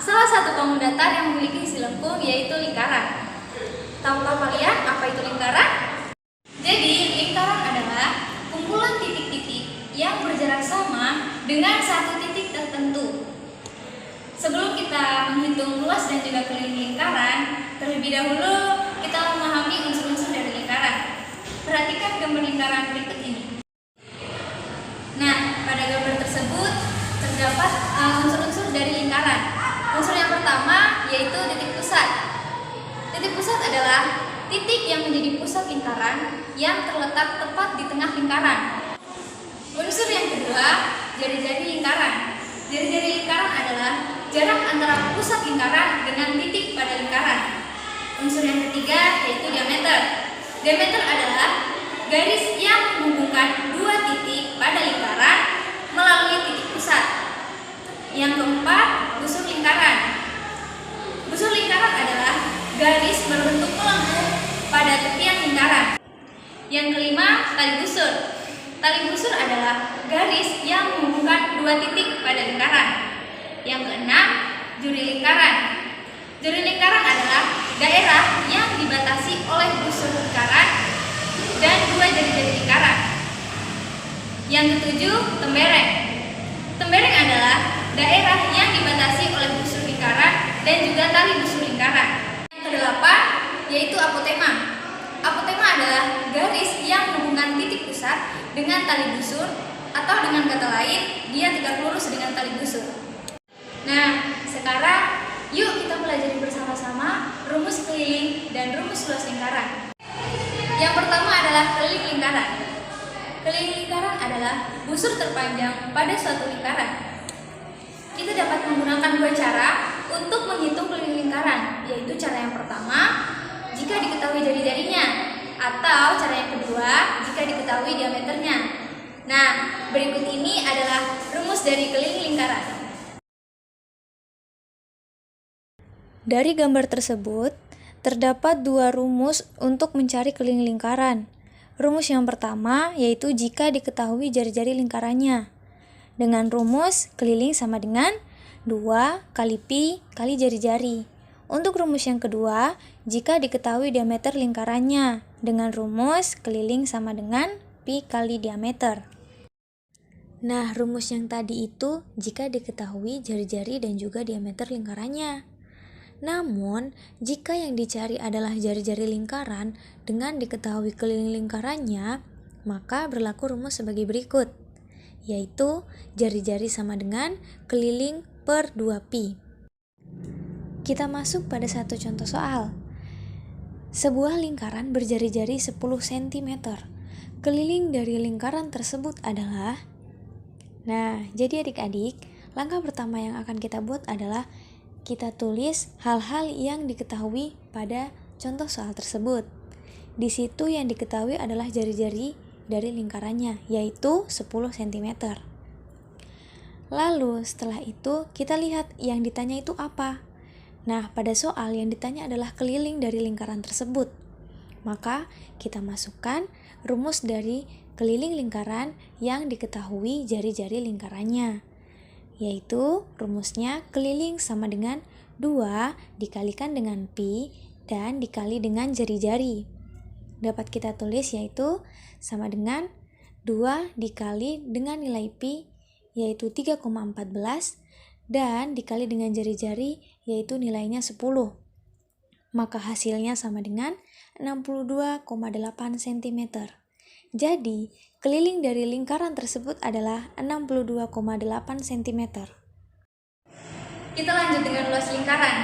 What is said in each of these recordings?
salah satu bangun datar yang memiliki isi lengkung yaitu lingkaran. Tahukah kalian apa itu lingkaran? Jadi, lingkaran adalah kumpulan titik-titik yang berjarak sama dengan satu titik tertentu. Sebelum kita menghitung luas dan juga keliling lingkaran, terlebih dahulu kita memahami unsur-unsur dari lingkaran. Perhatikan gambar lingkaran berikut ini. Nah, pada gambar tersebut terdapat unsur-unsur dari lingkaran. Unsur yang pertama yaitu titik pusat. Titik pusat adalah titik yang menjadi pusat lingkaran yang terletak tepat di tengah lingkaran. Unsur yang kedua, jari-jari lingkaran. Jari-jari lingkaran adalah jarak antara pusat lingkaran dengan titik pada lingkaran. Unsur yang ketiga yaitu diameter. Diameter adalah garis yang menghubungkan dua titik pada lingkaran melalui titik pusat. Yang keempat, busur lingkaran. Busur lingkaran adalah garis berbentuk melengkung pada tepian lingkaran. Yang kelima, tali busur. Tali busur adalah garis yang menghubungkan dua titik pada lingkaran. Yang keenam, juri lingkaran. Juri lingkaran adalah daerah yang dibatasi oleh busur lingkaran dan dua jari-jari lingkaran. Yang ketujuh, tembereng. Tembereng adalah daerah yang dibatasi oleh busur lingkaran dan juga tali busur lingkaran. Yang kedelapan, yaitu apotema. Apotema adalah garis yang menghubungkan titik pusat dengan tali busur, atau dengan kata lain, dia tegak lurus dengan tali busur. Nah, sekarang yuk kita pelajari bersama-sama rumus keliling dan rumus luas lingkaran. Yang pertama adalah keliling lingkaran. Keliling lingkaran adalah busur terpanjang pada suatu lingkaran. Kita dapat menggunakan dua cara untuk menghitung keliling lingkaran, yaitu cara yang pertama, jika diketahui jari-jarinya, atau cara yang kedua, jika diketahui diameternya. Nah, berikut ini adalah rumus dari keliling lingkaran. Dari gambar tersebut, terdapat dua rumus untuk mencari keliling lingkaran. Rumus yang pertama yaitu jika diketahui jari-jari lingkarannya. Dengan rumus keliling sama dengan 2 kali pi kali jari-jari. Untuk rumus yang kedua, jika diketahui diameter lingkarannya. Dengan rumus keliling sama dengan pi kali diameter. Nah, rumus yang tadi itu jika diketahui jari-jari dan juga diameter lingkarannya. Namun, jika yang dicari adalah jari-jari lingkaran dengan diketahui keliling lingkarannya, maka berlaku rumus sebagai berikut, yaitu jari-jari sama dengan keliling per 2pi. Kita masuk pada satu contoh soal. Sebuah lingkaran berjari-jari 10 cm. Keliling dari lingkaran tersebut adalah... Nah, jadi adik-adik, langkah pertama yang akan kita buat adalah kita tulis hal-hal yang diketahui pada contoh soal tersebut. Di situ yang diketahui adalah jari-jari dari lingkarannya, yaitu 10 cm. Lalu setelah itu kita lihat yang ditanya itu apa. Nah, pada soal yang ditanya adalah keliling dari lingkaran tersebut. Maka kita masukkan rumus dari keliling lingkaran yang diketahui jari-jari lingkarannya, yaitu rumusnya keliling sama dengan 2 dikalikan dengan pi dan dikali dengan jari-jari. Dapat kita tulis yaitu sama dengan 2 dikali dengan nilai pi yaitu 3,14 dan dikali dengan jari-jari yaitu nilainya 10. Maka hasilnya sama dengan 62,8 cm. Jadi, keliling dari lingkaran tersebut adalah 62,8 cm. Kita lanjut dengan luas lingkaran.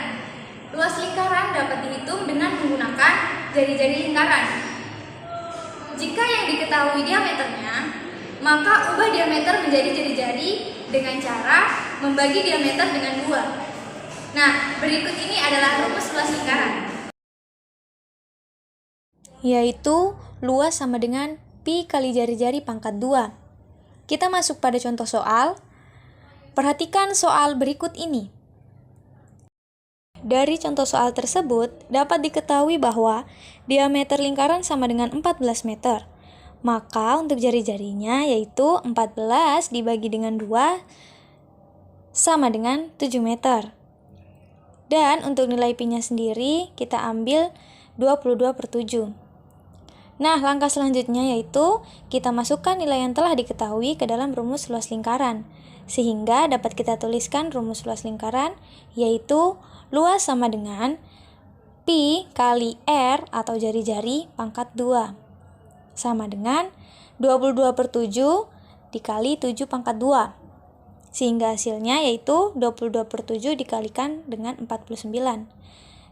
Luas lingkaran dapat dihitung dengan menggunakan jari-jari lingkaran. Jika yang diketahui diameternya, maka ubah diameter menjadi jari-jari dengan cara membagi diameter dengan 2. Nah, berikut ini adalah rumus luas lingkaran. Yaitu luas sama dengan pi kali jari-jari pangkat 2. Kita masuk pada contoh soal. Perhatikan soal berikut ini. Dari contoh soal tersebut, dapat diketahui bahwa diameter lingkaran sama dengan 14 meter. Maka untuk jari-jarinya yaitu 14 dibagi dengan 2 sama dengan 7 meter. Dan untuk nilai pi-nya sendiri kita ambil 22/7. Nah, langkah selanjutnya yaitu kita masukkan nilai yang telah diketahui ke dalam rumus luas lingkaran. Sehingga dapat kita tuliskan rumus luas lingkaran yaitu luas sama dengan pi kali r atau jari-jari pangkat 2 sama dengan 22/7 dikali 7 pangkat 2. Sehingga hasilnya yaitu 22/7 dikalikan dengan 49.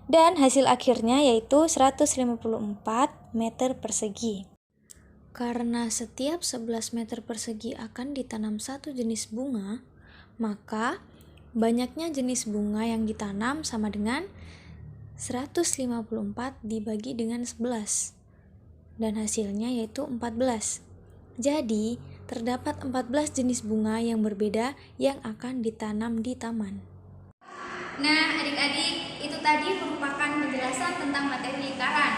Dan hasil akhirnya yaitu 154 meter persegi. Karena setiap 11 meter persegi akan ditanam satu jenis bunga, maka banyaknya jenis bunga yang ditanam sama dengan 154 dibagi dengan 11. Dan hasilnya yaitu 14. Jadi, terdapat 14 jenis bunga yang berbeda yang akan ditanam di taman. Nah, adik-adik, itu tadi merupakan penjelasan tentang materi lingkaran.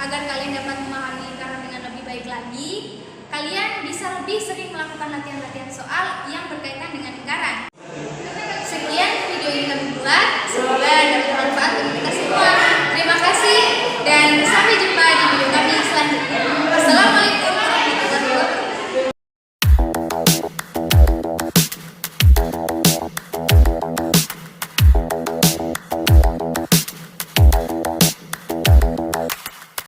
Agar kalian dapat memahami lingkaran dengan lebih baik lagi, kalian bisa lebih sering melakukan latihan-latihan soal yang berkaitan dengan lingkaran. Sekian video yang kami buat, semoga